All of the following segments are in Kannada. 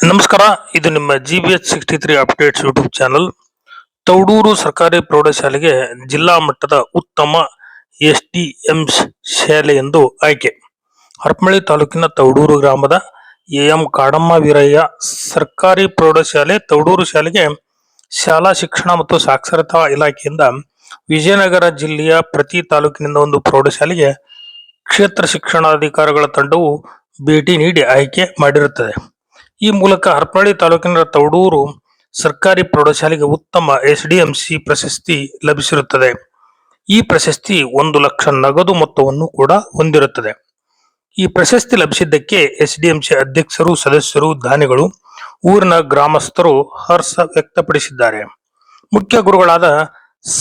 ನಮಸ್ಕಾರ, ಇದು ನಿಮ್ಮ GBH63 updates YouTube channel. Taudur ಸರ್ಕಾರಿ ಪ್ರೌಢಶಾಲೆಗೆ ಜಿಲ್ಲಾ ಮಟ್ಟದ ಉತ್ತಮ SDM ಶಾಲೆ ಎಂದು ಆಯ್ಕೆ. ಹರಪನಹಳ್ಳಿ ತಾಲೂಕಿನ ತೌಡೂರು ಗ್ರಾಮದ AM ಕಾಡಮ್ಮ ವೀರಯ್ಯ ಸರ್ಕಾರಿ ಪ್ರೌಢಶಾಲೆ ತೌಡೂರು ಶಾಲೆಗೆ ಶಾಲಾ ಶಿಕ್ಷಣ ಮತ್ತು ಸಾಕ್ಷರತಾ ಇಲಾಖೆಯಿಂದ ವಿಜಯನಗರ ಜಿಲ್ಲೆಯ ಪ್ರತಿ ತಾಲೂಕಿನಿಂದ ಒಂದು ಪ್ರೌಢಶಾಲೆಗೆ ಕ್ಷೇತ್ರ ಶಿಕ್ಷಣಾಧಿಕಾರಿಗಳ ತಂಡವು ಭೇಟಿ ನೀಡಿ ಆಯ್ಕೆ ಮಾಡಿರುತ್ತದೆ. ಈ ಮೂಲಕ ಹರಪನಹಳ್ಳಿ ತಾಲೂಕಿನ ತೌಡೂರು ಸರ್ಕಾರಿ ಪ್ರೌಢಶಾಲೆಗೆ ಉತ್ತಮ SDMC ಪ್ರಶಸ್ತಿ ಲಭಿಸಿರುತ್ತದೆ. ಈ ಪ್ರಶಸ್ತಿ 1 ಲಕ್ಷ ನಗದು ಮೊತ್ತವನ್ನು ಕೂಡ ಹೊಂದಿರುತ್ತದೆ. ಈ ಪ್ರಶಸ್ತಿ ಲಭಿಸಿದ್ದಕ್ಕೆ SDMC ಅಧ್ಯಕ್ಷರು, ಸದಸ್ಯರು, ದಾನಿಗಳು, ಊರಿನ ಗ್ರಾಮಸ್ಥರು ಹರ್ಷ ವ್ಯಕ್ತಪಡಿಸಿದ್ದಾರೆ. ಮುಖ್ಯ ಗುರುಗಳಾದ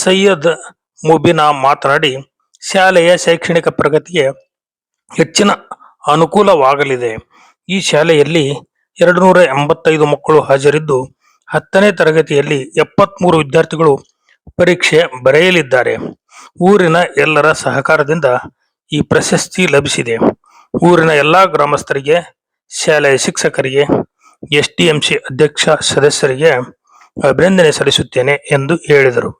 ಸೈಯದ್ ಮುಬಿನಾ ಮಾತನಾಡಿ, ಶಾಲೆಯ ಶೈಕ್ಷಣಿಕ ಪ್ರಗತಿಗೆ ಹೆಚ್ಚಿನ ಅನುಕೂಲವಾಗಲಿದೆ. ಈ ಶಾಲೆಯಲ್ಲಿ 285 ಮಕ್ಕಳು ಹಾಜರಿದ್ದು 10ನೇ ತರಗತಿಯಲ್ಲಿ 73 ವಿದ್ಯಾರ್ಥಿಗಳು ಪರೀಕ್ಷೆ ಬರೆಯಲಿದ್ದಾರೆ. ಊರಿನ ಎಲ್ಲರ ಸಹಕಾರದಿಂದ ಈ ಪ್ರಶಸ್ತಿ ಲಭಿಸಿದೆ. ಊರಿನ ಎಲ್ಲಾ ಗ್ರಾಮಸ್ಥರಿಗೆ, ಶಾಲೆಯ ಶಿಕ್ಷಕರಿಗೆ, SDMC ಅಧ್ಯಕ್ಷ, ಸದಸ್ಯರಿಗೆ ಅಭಿನಂದನೆ ಸಲ್ಲಿಸುತ್ತೇನೆ ಎಂದು ಹೇಳಿದರು.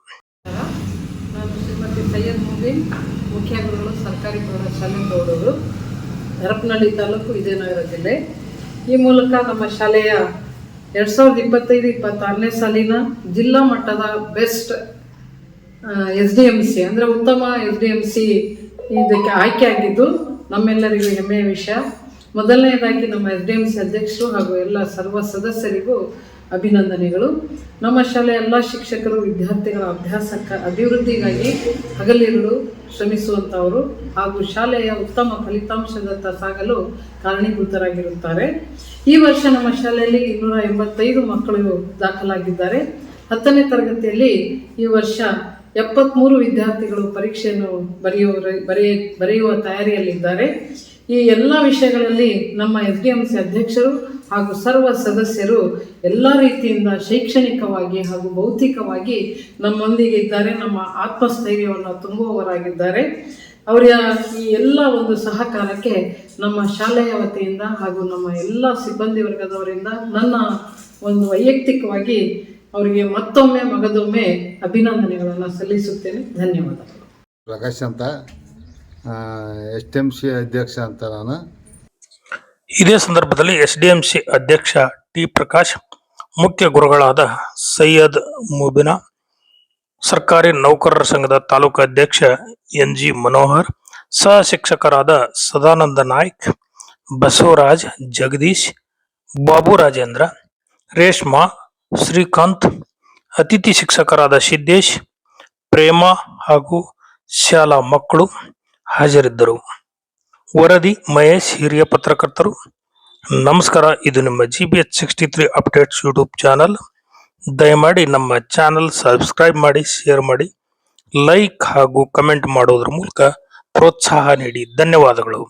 ನಾನು ಶ್ರೀಮತಿ ಸೈಯದ್ ಮುಬೀನ್, ಮುಖ್ಯ ಗುರುಗಳು, ಸರ್ಕಾರಿ ಪ್ರೌಢಶಾಲೆ ತೌಡೂರು, ಹರಪನಹಳ್ಳಿ ತಾಲೂಕು, ವಿಜಯನಗರ ಜಿಲ್ಲೆ. ಈ ಮೂಲಕ ನಮ್ಮ ಶಾಲೆಯ 2025-26ನೇ ಸಾಲಿನ ಜಿಲ್ಲಾ ಮಟ್ಟದ ಬೆಸ್ಟ್ SDMC ಅಂದರೆ ಉತ್ತಮ SDMC ಇದಕ್ಕೆ ಆಯ್ಕೆ ಆಗಿದ್ದು ನಮ್ಮೆಲ್ಲರಿಗೂ ಹೆಮ್ಮೆಯ ವಿಷಯ. ಮೊದಲನೇದಾಗಿ ನಮ್ಮ SDMC ಅಧ್ಯಕ್ಷರು ಹಾಗೂ ಎಲ್ಲ ಸರ್ವ ಸದಸ್ಯರಿಗೂ ಅಭಿನಂದನೆಗಳು. ನಮ್ಮ ಶಾಲೆಯ ಎಲ್ಲ ಶಿಕ್ಷಕರು ವಿದ್ಯಾರ್ಥಿಗಳ ಅಭಿವೃದ್ಧಿಗಾಗಿ ಹಗಲಿರುಳು ಶ್ರಮಿಸುವಂಥವರು ಹಾಗೂ ಶಾಲೆಯ ಉತ್ತಮ ಫಲಿತಾಂಶದತ್ತ ಸಾಗಲು ಕಾರಣೀಭೂತರಾಗಿರುತ್ತಾರೆ. ಈ ವರ್ಷ ನಮ್ಮ ಶಾಲೆಯಲ್ಲಿ 285 ಮಕ್ಕಳು ದಾಖಲಾಗಿದ್ದಾರೆ. 10ನೇ ತರಗತಿಯಲ್ಲಿ ಈ ವರ್ಷ 73 ವಿದ್ಯಾರ್ಥಿಗಳು ಪರೀಕ್ಷೆಯನ್ನು ಬರೆಯುವ ತಯಾರಿಯಲ್ಲಿದ್ದಾರೆ. ಈ ಎಲ್ಲ ವಿಷಯಗಳಲ್ಲಿ ನಮ್ಮ SDMC ಅಧ್ಯಕ್ಷರು ಹಾಗೂ ಸರ್ವ ಸದಸ್ಯರು ಎಲ್ಲ ರೀತಿಯಿಂದ ಶೈಕ್ಷಣಿಕವಾಗಿ ಹಾಗೂ ಭೌತಿಕವಾಗಿ ನಮ್ಮೊಂದಿಗೆ ಇದ್ದಾರೆ. ನಮ್ಮ ಆತ್ಮಸ್ಥೈರ್ಯವನ್ನು ತುಂಬುವವರಾಗಿದ್ದಾರೆ. ಅವರ ಈ ಎಲ್ಲ ಒಂದು ಸಹಕಾರಕ್ಕೆ ನಮ್ಮ ಶಾಲೆಯ ವತಿಯಿಂದ ಹಾಗೂ ನಮ್ಮ ಎಲ್ಲ ಸಿಬ್ಬಂದಿ ವರ್ಗದವರಿಂದ ನನ್ನ ಒಂದು ವೈಯಕ್ತಿಕವಾಗಿ ಅವರಿಗೆ ಮತ್ತೊಮ್ಮೆ ಮಗದೊಮ್ಮೆ ಅಭಿನಂದನೆಗಳನ್ನು ಸಲ್ಲಿಸುತ್ತೇನೆ. ಧನ್ಯವಾದಗಳು. ಪ್ರಕಾಶ್ ಅಂತ, SDMC ಅಧ್ಯಕ್ಷ ಅಂತ ನಾನು. ಇದೇ ಸಂದರ್ಭದಲ್ಲಿ SDMC ಅಧ್ಯಕ್ಷ T ಪ್ರಕಾಶ್, ಮುಖ್ಯ ಗುರುಗಳಾದ ಸೈಯದ್ ಮುಬಿನಾ, ಸರ್ಕಾರಿ ನೌಕರರ ಸಂಘದ ತಾಲೂಕು ಅಧ್ಯಕ್ಷ NG ಮನೋಹರ್, ಸಹ ಶಿಕ್ಷಕರಾದ ಸದಾನಂದ ನಾಯ್ಕ್, ಬಸವರಾಜ್, ಜಗದೀಶ್, ಬಾಬು ರಾಜೇಂದ್ರ, ರೇಷ್ಮಾ, ಶ್ರೀಕಾಂತ್, ಅತಿಥಿ ಶಿಕ್ಷಕರಾದ ಸಿದ್ದೇಶ್, ಪ್ರೇಮ ಹಾಗೂ ಶಾಲಾ ಮಕ್ಕಳು ಹಾಜರಿದ್ದರು. ವರದಿ ಮಹೇಶ್, ಹಿರಿಯ ಪತ್ರಕರ್ತರು. ನಮಸ್ಕಾರ, ಇದು ನಿಮ್ಮ GBH63 ಅಪ್ಡೇಟ್ಸ್ ಯೂಟ್ಯೂಬ್ ಚಾನಲ್. ದಯಮಾಡಿ ನಮ್ಮ ಚಾನಲ್ ಸಬ್ಸ್ಕ್ರೈಬ್ ಮಾಡಿ, ಶೇರ್ ಮಾಡಿ, ಲೈಕ್ ಹಾಗೂ ಕಮೆಂಟ್ ಮಾಡೋದ್ರ ಮೂಲಕ ಪ್ರೋತ್ಸಾಹ ನೀಡಿ. ಧನ್ಯವಾದಗಳು.